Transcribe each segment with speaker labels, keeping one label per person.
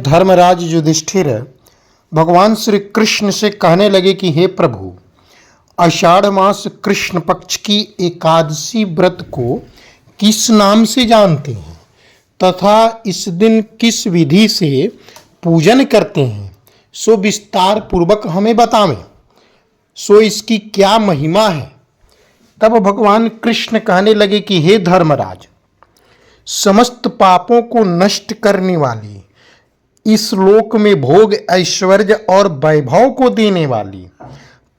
Speaker 1: धर्मराज युधिष्ठिर भगवान श्री कृष्ण से कहने लगे कि हे प्रभु, आषाढ़ मास कृष्ण पक्ष की एकादशी व्रत को किस नाम से जानते हैं तथा इस दिन किस विधि से पूजन करते हैं, सो विस्तार पूर्वक हमें बतावें। सो इसकी क्या महिमा है। तब भगवान कृष्ण कहने लगे कि हे धर्मराज, समस्त पापों को नष्ट करने वाली, इस लोक में भोग ऐश्वर्य और वैभव को देने वाली,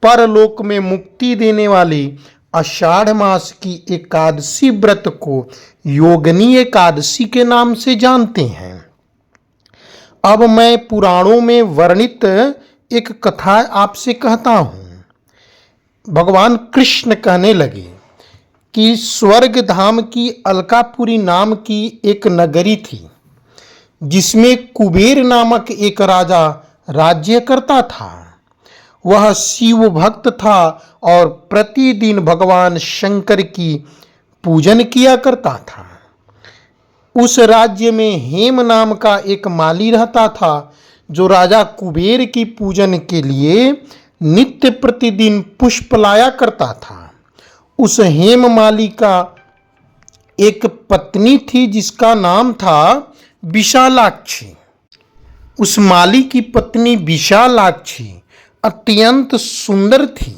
Speaker 1: परलोक में मुक्ति देने वाली आषाढ़ मास की एकादशी व्रत को योगिनी एकादशी के नाम से जानते हैं। अब मैं पुराणों में वर्णित एक कथा आपसे कहता हूँ। भगवान कृष्ण कहने लगे कि स्वर्ग धाम की अलकापुरी नाम की एक नगरी थी, जिसमें कुबेर नामक एक राजा राज्य करता था। वह शिव भक्त था और प्रतिदिन भगवान शंकर की पूजन किया करता था। उस राज्य में हेम नाम का एक माली रहता था, जो राजा कुबेर की पूजन के लिए नित्य प्रतिदिन पुष्प लाया करता था। उस हेम माली का एक पत्नी थी जिसका नाम था विशालाक्षी। उस माली की पत्नी विशालाक्षी अत्यंत सुंदर थी।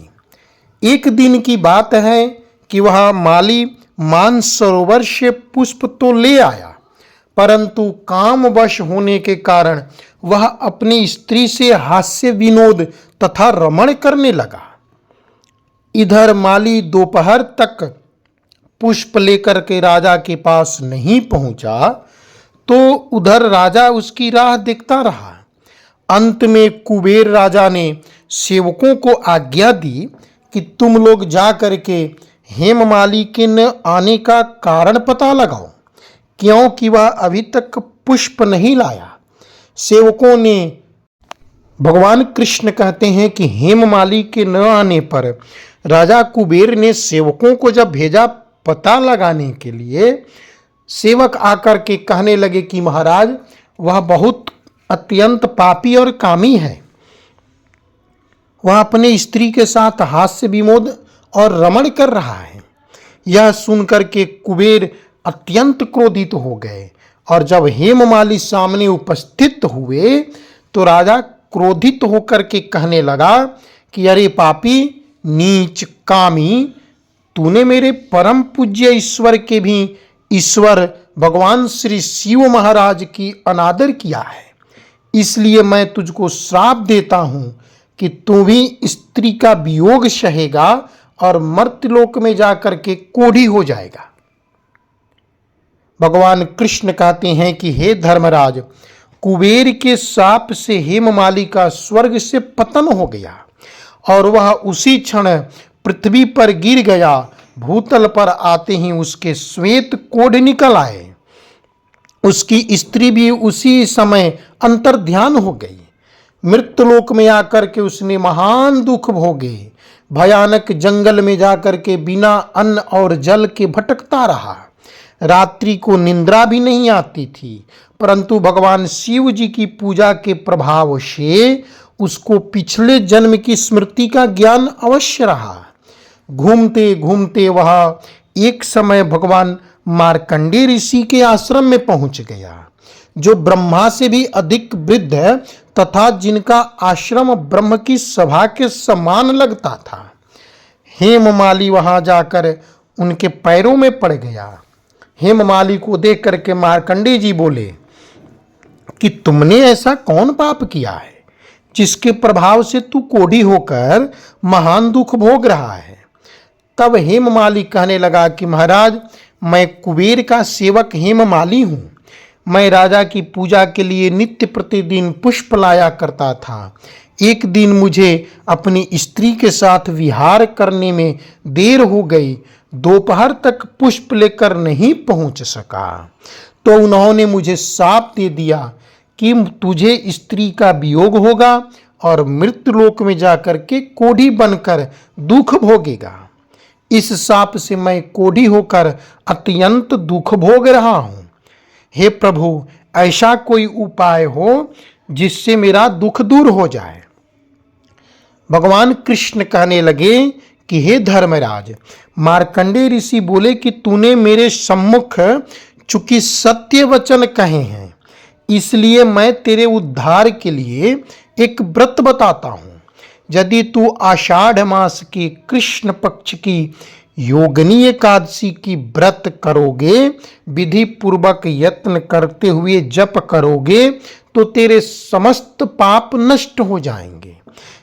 Speaker 1: एक दिन की बात है कि वह माली मानसरोवर से पुष्प तो ले आया, परंतु कामवश होने के कारण वह अपनी स्त्री से हास्य विनोद तथा रमण करने लगा। इधर माली दोपहर तक पुष्प लेकर के राजा के पास नहीं पहुंचा, तो उधर राजा उसकी राह देखता रहा। अंत में कुबेर राजा ने सेवकों को आज्ञा दी कि तुम लोग जा करके हेममाली के न आने का कारण पता लगाओ, क्योंकि वह अभी तक पुष्प नहीं लाया। सेवकों ने, भगवान कृष्ण कहते हैं कि हेममाली के न आने पर राजा कुबेर ने सेवकों को जब भेजा पता लगाने के लिए, सेवक आकर के कहने लगे कि महाराज, वह बहुत अत्यंत पापी और कामी है। वह अपने स्त्री के साथ हास्य विनोद और रमण कर रहा है। यह सुनकर के कुबेर अत्यंत क्रोधित हो गए, और जब हेममाली सामने उपस्थित हुए तो राजा क्रोधित होकर के कहने लगा कि अरे पापी, नीच, कामी, तूने मेरे परम पूज्य ईश्वर के भी ईश्वर भगवान श्री शिव महाराज की अनादर किया है। इसलिए मैं तुझको श्राप देता हूं कि तू भी स्त्री का वियोग सहेगा और मर्त्यलोक में जाकर के कोढ़ी हो जाएगा। भगवान कृष्ण कहते हैं कि हे धर्मराज, कुबेर के शाप से हेममाली का स्वर्ग से पतन हो गया और वह उसी क्षण पृथ्वी पर गिर गया। भूतल पर आते ही उसके श्वेत कोढ़ निकल आए। उसकी स्त्री भी उसी समय अंतर्ध्यान हो गई। मृत्युलोक में आकर के उसने महान दुख भोगे। भयानक जंगल में जाकर के बिना अन्न और जल के भटकता रहा। रात्रि को निंद्रा भी नहीं आती थी, परंतु भगवान शिव जी की पूजा के प्रभाव से उसको पिछले जन्म की स्मृति का ज्ञान अवश्य रहा। घूमते घूमते वह एक समय भगवान मार्कंडेय ऋषि के आश्रम में पहुंच गया, जो ब्रह्मा से भी अधिक वृद्ध तथा जिनका आश्रम ब्रह्म की सभा के समान लगता था। हेममाली वहां जाकर उनके पैरों में पड़ गया। हेममाली को देख करके मार्कंडेय जी बोले कि तुमने ऐसा कौन पाप किया है जिसके प्रभाव से तू कोढ़ी होकर महान दुख भोग रहा है। तब हेममाली कहने लगा कि महाराज, मैं कुबेर का सेवक हेममाली हूँ। मैं राजा की पूजा के लिए नित्य प्रतिदिन पुष्प लाया करता था। एक दिन मुझे अपनी स्त्री के साथ विहार करने में देर हो गई। दोपहर तक पुष्प लेकर नहीं पहुंच सका, तो उन्होंने मुझे शाप दे दिया कि तुझे स्त्री का वियोग होगा और मृत्युलोक में जाकर के कोढ़ी बनकर दुख भोगेगा। इस शाप से मैं कोढ़ी होकर अत्यंत दुख भोग रहा हूँ। हे प्रभु, ऐसा कोई उपाय हो जिससे मेरा दुख दूर हो जाए। भगवान कृष्ण कहने लगे कि हे धर्मराज, मार्कंडेय ऋषि बोले कि तूने मेरे सम्मुख चूंकि सत्य वचन कहे हैं, इसलिए मैं तेरे उद्धार के लिए एक व्रत बताता हूं। यदि तू आषाढ़ मास के कृष्ण पक्ष की योगिनी एकादशी की व्रत करोगे, विधि पूर्वक यत्न करते हुए जप करोगे, तो तेरे समस्त पाप नष्ट हो जाएंगे।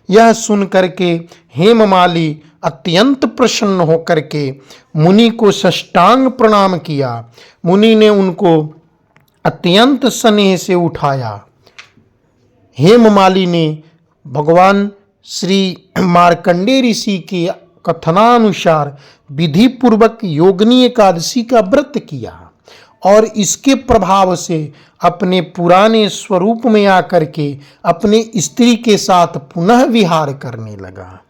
Speaker 1: यह सुन करके हेममाली अत्यंत प्रसन्न होकर के मुनि को साष्टांग प्रणाम किया। मुनि ने उनको अत्यंत स्नेह से उठाया। हेममाली ने भगवान श्री मार्कंडेय ऋषि के कथनानुसार विधि पूर्वक योगिनी एकादशी का व्रत किया और इसके प्रभाव से अपने पुराने स्वरूप में आकर के अपने स्त्री के साथ पुनः विहार करने लगा।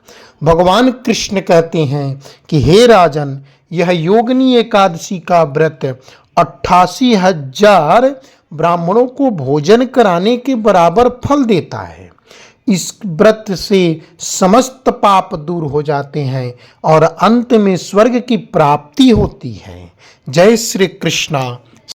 Speaker 1: भगवान कृष्ण कहते हैं कि हे राजन, यह योगिनी एकादशी का व्रत 88,000 ब्राह्मणों को भोजन कराने के बराबर फल देता है। इस व्रत से समस्त पाप दूर हो जाते हैं और अंत में स्वर्ग की प्राप्ति होती है। जय श्री कृष्णा।